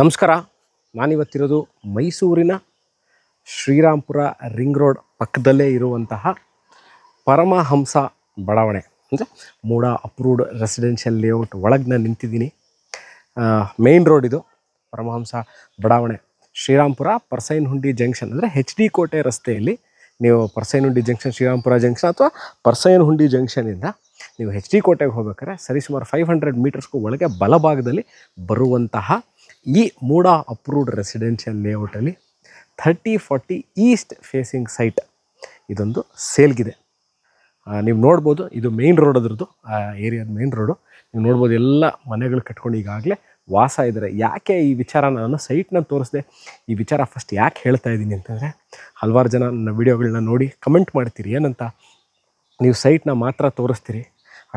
ನಮಸ್ಕಾರ. ನಾನಿವತ್ತಿರೋದು ಮೈಸೂರಿನ Srirampura ring road ಪಕ್ಕದಲ್ಲೇ ಇರುವಂತಹ ಪರಮಹಂಸ ಬಡಾವಣೆ ಅಂದರೆ ಮೂಡ ಅಪ್ರೂವ್ಡ್ ರೆಸಿಡೆನ್ಷಿಯಲ್ ಲೇಔಟ್ ಒಳಗೆ ನಾನು ನಿಂತಿದ್ದೀನಿ. ಮೇನ್ ರೋಡ್ ಇದು ಪರಮಹಂಸ ಬಡಾವಣೆ, ಶ್ರೀರಾಂಪುರ ಪರ್ಸೈನಹುಂಡಿ ಜಂಕ್ಷನ್ ಅಂದರೆ HD ಕೋಟೆ ರಸ್ತೆಯಲ್ಲಿ ನೀವು ಪರ್ಸೈನಹುಂಡಿ ಜಂಕ್ಷನ್, ಶ್ರೀರಾಂಪುರ ಜಂಕ್ಷನ್ ಅಥವಾ ಪರ್ಸೈನಹುಂಡಿ ಜಂಕ್ಷನಿಂದ ನೀವು HD ಕೋಟೆಗೆ ಹೋಗ್ಬೇಕಾದ್ರೆ ಸರಿಸುಮಾರು 500 ಮೀಟರ್ಸ್ಗೂ ಒಳಗೆ ಬಲಭಾಗದಲ್ಲಿ ಬರುವಂತಹ ಈ ಮೂಡ ಅಪ್ರೂವ್ಡ್ ರೆಸಿಡೆನ್ಷಿಯಲ್ ಲೇಔಟಲ್ಲಿ 3040 ಈಸ್ಟ್ ಫೇಸಿಂಗ್ ಸೈಟ್ ಇದೊಂದು ಸೇಲ್ಗಿದೆ. ನೀವು ನೋಡ್ಬೋದು, ಇದು ಮೇನ್ ರೋಡ್, ಅದ್ರದ್ದು ಏರಿಯಾದ ಮೇನ್ ರೋಡು. ನೀವು ನೋಡ್ಬೋದು ಎಲ್ಲ ಮನೆಗಳು ಕಟ್ಕೊಂಡು ಈಗಾಗಲೇ ವಾಸ ಇದ್ದಾರೆ. ಯಾಕೆ ಈ ವಿಚಾರ ನಾನು ಸೈಟ್ನ ತೋರಿಸಿದೆ, ಈ ವಿಚಾರ ಫಸ್ಟ್ ಯಾಕೆ ಹೇಳ್ತಾ ಇದ್ದೀನಿ ಅಂತಂದರೆ, ಹಲವಾರು ಜನ ನನ್ನ ವೀಡಿಯೋಗಳನ್ನ ನೋಡಿ ಕಮೆಂಟ್ ಮಾಡ್ತೀರಿ, ಏನಂತ ನೀವು ಸೈಟ್ನ ಮಾತ್ರ ತೋರಿಸ್ತೀರಿ,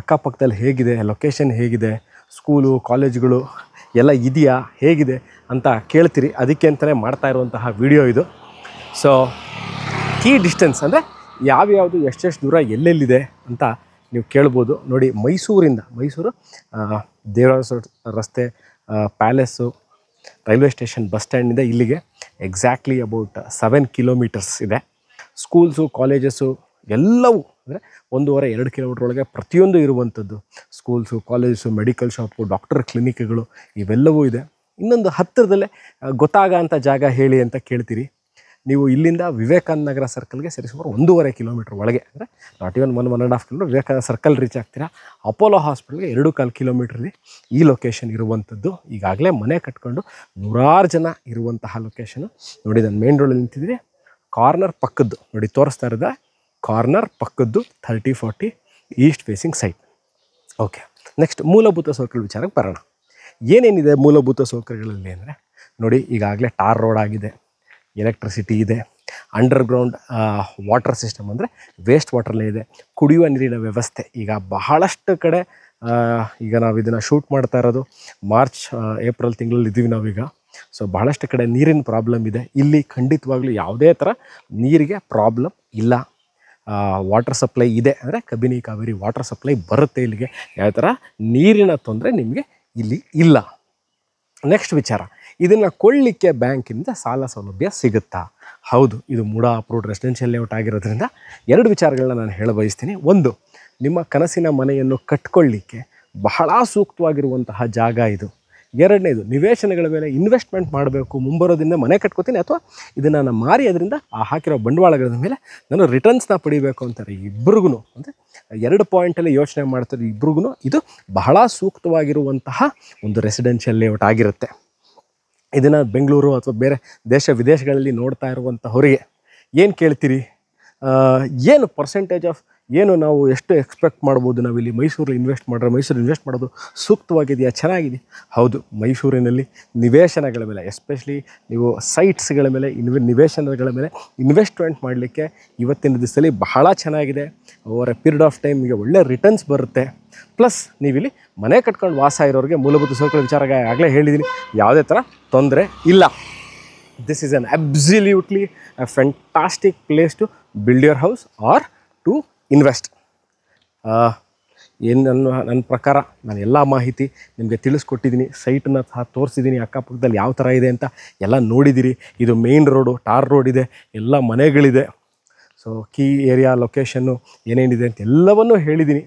ಅಕ್ಕಪಕ್ಕದಲ್ಲಿ ಹೇಗಿದೆ, ಲೊಕೇಶನ್ ಹೇಗಿದೆ, ಸ್ಕೂಲು ಕಾಲೇಜುಗಳು ಎಲ್ಲ ಇದೆಯಾ, ಹೇಗಿದೆ ಅಂತ ಕೇಳ್ತೀರಿ. ಅದಕ್ಕೆ ಅಂತಲೇ ಮಾಡ್ತಾ ಇರುವಂತಹ ವಿಡಿಯೋ ಇದು. ಸೊ ಕೀ ಡಿಸ್ಟೆನ್ಸ್ ಅಂದರೆ ಯಾವ್ಯಾವುದು ಎಷ್ಟೆಷ್ಟು ದೂರ ಎಲ್ಲೆಲ್ಲಿದೆ ಅಂತ ನೀವು ಕೇಳ್ಬೋದು. ನೋಡಿ, ಮೈಸೂರು ದೇವರಾಜ ರಸ್ತೆ, ಪ್ಯಾಲೇಸು, ರೈಲ್ವೆ ಸ್ಟೇಷನ್, ಬಸ್ ಸ್ಟ್ಯಾಂಡಿಂದ ಇಲ್ಲಿಗೆ ಎಕ್ಸಾಕ್ಟ್ಲಿ ಅಬೌಟ್ 7 ಕಿಲೋಮೀಟರ್ಸ್ ಇದೆ. ಸ್ಕೂಲ್ಸು ಕಾಲೇಜಸ್ಸು ಎಲ್ಲವೂ ಅಂದರೆ 1.5-2 ಕಿಲೋಮೀಟ್ರ್ ಒಳಗೆ ಪ್ರತಿಯೊಂದು ಇರುವಂಥದ್ದು. Schools colleges, medical shop, doctor ಕ್ಲಿನಿಕ್ಗಳು ಇವೆಲ್ಲವೂ ಇದೆ. ಇನ್ನೊಂದು ಹತ್ತಿರದಲ್ಲೇ ಗೊತ್ತಾಗೋಂಥ ಜಾಗ ಹೇಳಿ ಅಂತ ಕೇಳ್ತೀರಿ. ನೀವು ಇಲ್ಲಿಂದ ವಿವೇಕಾನಂದ ನಗರ ಸರ್ಕಲ್ಗೆ ಸರಿಸುಮಾರು 1.5 ಕಿಲೋಮೀಟ್ರ್ ಒಳಗೆ, ಅಂದರೆ not even 1.5 kilometre Vivekananda circle reach ಆಗ್ತೀರಾ. ಅಪೋಲೋ ಹಾಸ್ಪಿಟಲ್ಗೆ 2.25 ಕಿಲೋಮೀಟ್ರಲ್ಲಿ ಈ ಲೊಕೇಶನ್ ಇರುವಂಥದ್ದು. ಈಗಾಗಲೇ ಮನೆ ಕಟ್ಕೊಂಡು ನೂರಾರು ಜನ ಇರುವಂತಹ ಲೊಕೇಶನು. ನೋಡಿ, ನಾನು ಮೇನ್ ರೋಡಲ್ಲಿ ನಿಂತಿದ್ದೀನಿ. ಕಾರ್ನರ್ ಪಕ್ಕದ್ದು ನೋಡಿ, ತೋರಿಸ್ತಾ ಇರೋದ ಕಾರ್ನರ್ ಪಕ್ಕದ್ದು 3040 east facing site. Okay, next ಮೂಲಭೂತ ಸೌಕರ್ಯ ವಿಚಾರಕ್ಕೆ ಬರೋಣ. ಏನೇನಿದೆ ಮೂಲಭೂತ ಸೌಕರ್ಯಗಳಲ್ಲಿ ಅಂದರೆ, ನೋಡಿ, ಈಗಾಗಲೇ ಟಾರ್ ರೋಡ್ ಆಗಿದೆ, ಎಲೆಕ್ಟ್ರಿಸಿಟಿ ಇದೆ, ಅಂಡರ್ಗ್ರೌಂಡ್ ವಾಟರ್ ಸಿಸ್ಟಮ್ ಅಂದರೆ ವೇಸ್ಟ್ ವಾಟರ್ಲೇ ಇದೆ, ಕುಡಿಯುವ ನೀರಿನ ವ್ಯವಸ್ಥೆ. ಈಗ ಬಹಳಷ್ಟು ಕಡೆ ಈಗ ನಾವು ಇದನ್ನು ಶೂಟ್ ಮಾಡ್ತಾ ಇರೋದು ಮಾರ್ಚ್ ಏಪ್ರಿಲ್ ತಿಂಗಳಲ್ಲಿ ಇದ್ದೀವಿ ನಾವೀಗ. ಸೊ ಬಹಳಷ್ಟು ಕಡೆ ನೀರಿನ ಪ್ರಾಬ್ಲಮ್ ಇದೆ. ಇಲ್ಲಿ ಖಂಡಿತವಾಗ್ಲೂ ಯಾವುದೇ ಥರ ನೀರಿಗೆ ಪ್ರಾಬ್ಲಮ್ ಇಲ್ಲ. ವಾಟರ್ ಸಪ್ಲೈ ಇದೆ, ಅಂದರೆ ಕಬಿನಿ ಕಾವೇರಿ ವಾಟರ್ ಸಪ್ಲೈ ಬರುತ್ತೆ ಇಲ್ಲಿಗೆ. ಯಾವ ಥರ ನೀರಿನ ತೊಂದರೆ ನಿಮಗೆ ಇಲ್ಲಿ ಇಲ್ಲ. ನೆಕ್ಸ್ಟ್ ವಿಚಾರ, ಇದನ್ನು ಕೊಳ್ಳಲಿಕ್ಕೆ ಬ್ಯಾಂಕಿಂದ ಸಾಲ ಸೌಲಭ್ಯ ಸಿಗುತ್ತಾ? ಹೌದು, ಇದು ಮೂಡ ಅಪ್ರೂವ್ಡ್ ರೆಸಿಡೆನ್ಷಿಯಲ್ ಲೇಔಟ್ ಆಗಿರೋದ್ರಿಂದ 2 ವಿಚಾರಗಳನ್ನ ನಾನು ಹೇಳ ಬಯಸ್ತೀನಿ. ಒಂದು, ನಿಮ್ಮ ಕನಸಿನ ಮನೆಯನ್ನು ಕಟ್ಕೊಳ್ಳಿಕ್ಕೆ ಬಹಳ ಸೂಕ್ತವಾಗಿರುವಂತಹ ಜಾಗ ಇದು. ಎರಡನೇದು, ನಿವೇಶನಗಳ ಮೇಲೆ ಇನ್ವೆಸ್ಟ್ಮೆಂಟ್ ಮಾಡಬೇಕು, ಮುಂಬರೋದಿಂದ ಮನೆ ಕಟ್ಕೋತೀನಿ ಅಥವಾ ಇದನ್ನು ನಾನು ಮಾರಿ ಅದರಿಂದ ಹಾಕಿರೋ ಬಂಡವಾಳಗಳ ಮೇಲೆ ನಾನು ರಿಟರ್ನ್ಸ್ನ ಪಡಿಬೇಕು ಅಂತಾರೆ ಇಬ್ಬರಿಗೂ. ಅಂದರೆ 2 ಪಾಯಿಂಟಲ್ಲಿ ಯೋಚನೆ ಮಾಡ್ತಾರೆ ಇಬ್ರಿಗೂ. ಇದು ಬಹಳ ಸೂಕ್ತವಾಗಿರುವಂತಹ ಒಂದು ರೆಸಿಡೆನ್ಷಿಯಲ್ ಲೇಔಟ್ ಆಗಿರುತ್ತೆ. ಇದನ್ನು ಬೆಂಗಳೂರು ಅಥವಾ ಬೇರೆ ದೇಶ ವಿದೇಶಗಳಲ್ಲಿ ನೋಡ್ತಾ ಇರುವಂಥವರಿಗೆ ಏನು ಕೇಳ್ತೀರಿ, ಏನು ಪರ್ಸೆಂಟೇಜ್ ಆಫ್ ಏನು ನಾವು ಎಷ್ಟು ಎಕ್ಸ್ಪೆಕ್ಟ್ ಮಾಡ್ಬೋದು ನಾವಿಲ್ಲಿ ಮೈಸೂರಲ್ಲಿ ಇನ್ವೆಸ್ಟ್ ಮಾಡೋದು ಸೂಕ್ತವಾಗಿದೆಯಾ, ಚೆನ್ನಾಗಿದೆ? ಹೌದು, ಮೈಸೂರಿನಲ್ಲಿ ನಿವೇಶನಗಳ ಮೇಲೆ, ಎಸ್ಪೆಷಲಿ ನೀವು ಸೈಟ್ಸ್ಗಳ ಮೇಲೆ, ನಿವೇಶನಗಳ ಮೇಲೆ ಇನ್ವೆಸ್ಟ್ಮೆಂಟ್ ಮಾಡಲಿಕ್ಕೆ ಇವತ್ತಿನ ದಿವಸದಲ್ಲಿ ಬಹಳ ಚೆನ್ನಾಗಿದೆ. ಓವರ್ ಎ ಪೀರಿಯಡ್ ಆಫ್ ಟೈಮ್ಗೆ ಒಳ್ಳೆ ರಿಟರ್ನ್ಸ್ ಬರುತ್ತೆ. ಪ್ಲಸ್ ನೀವಿಲ್ಲಿ ಮನೆ ಕಟ್ಕೊಂಡು ವಾಸ ಇರೋರಿಗೆ ಮೂಲಭೂತ ಸೌಕರ್ಯ ವಿಚಾರ ಆಗಲೇ ಹೇಳಿದ್ದೀನಿ, ಯಾವುದೇ ಥರ ತೊಂದರೆ ಇಲ್ಲ. This is an absolutely a fantastic place to build your house or to invest. ಏನು ನನ್ನ ಪ್ರಕಾರ ನಾನು ಎಲ್ಲ ಮಾಹಿತಿ ನಿಮಗೆ ತಿಳಿಸ್ಕೊಟ್ಟಿದ್ದೀನಿ. ಸೈಟನ್ನು ಸಹ ತೋರಿಸಿದ್ದೀನಿ, ಅಕ್ಕಪಕ್ಕದಲ್ಲಿ ಯಾವ ಥರ ಇದೆ ಅಂತ ಎಲ್ಲ ನೋಡಿದ್ದೀರಿ. ಇದು ಮೇನ್ ರೋಡು, ಟಾರ್ ರೋಡ್ ಇದೆ, ಎಲ್ಲ ಮನೆಗಳಿದೆ. ಸೊ ಕೀ ಏರಿಯಾ, ಲೊಕೇಶನ್ನು ಏನೇನಿದೆ ಅಂತ ಎಲ್ಲವನ್ನೂ ಹೇಳಿದ್ದೀನಿ.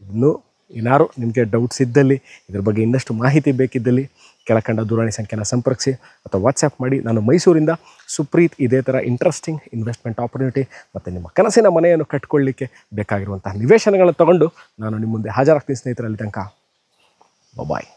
ಇನ್ನೂ ಏನಾದ್ರು ನಿಮಗೆ ಡೌಟ್ಸ್ ಇದ್ದಲ್ಲಿ, ಇದ್ರ ಬಗ್ಗೆ ಇನ್ನಷ್ಟು ಮಾಹಿತಿ ಬೇಕಿದ್ದಲ್ಲಿ ಕೆಳಕಂಡ ದೂರವಾಣಿ ಸಂಖ್ಯೆನ ಸಂಪರ್ಕಿಸಿ ಅಥವಾ ವಾಟ್ಸಪ್ ಮಾಡಿ. ನಾನು ಮೈಸೂರಿಂದ ಸುಪ್ರೀತ್. ಇದೇ ಥರ ಇಂಟ್ರೆಸ್ಟಿಂಗ್ ಇನ್ವೆಸ್ಟ್ಮೆಂಟ್ ಆಪರ್ಚುನಿಟಿ ಮತ್ತು ನಿಮ್ಮ ಕನಸಿನ ಮನೆಯನ್ನು ಕಟ್ಕೊಳ್ಳಿಕ್ಕೆ ಬೇಕಾಗಿರುವಂತಹ ನಿವೇಶನಗಳನ್ನು ತಗೊಂಡು ನಾನು ನಿಮ್ಮ ಮುಂದೆ ಹಾಜರಾಗ್ತೀನಿ ಸ್ನೇಹಿತರಲ್ಲಿ. ತನಕ ಬಾಯ್.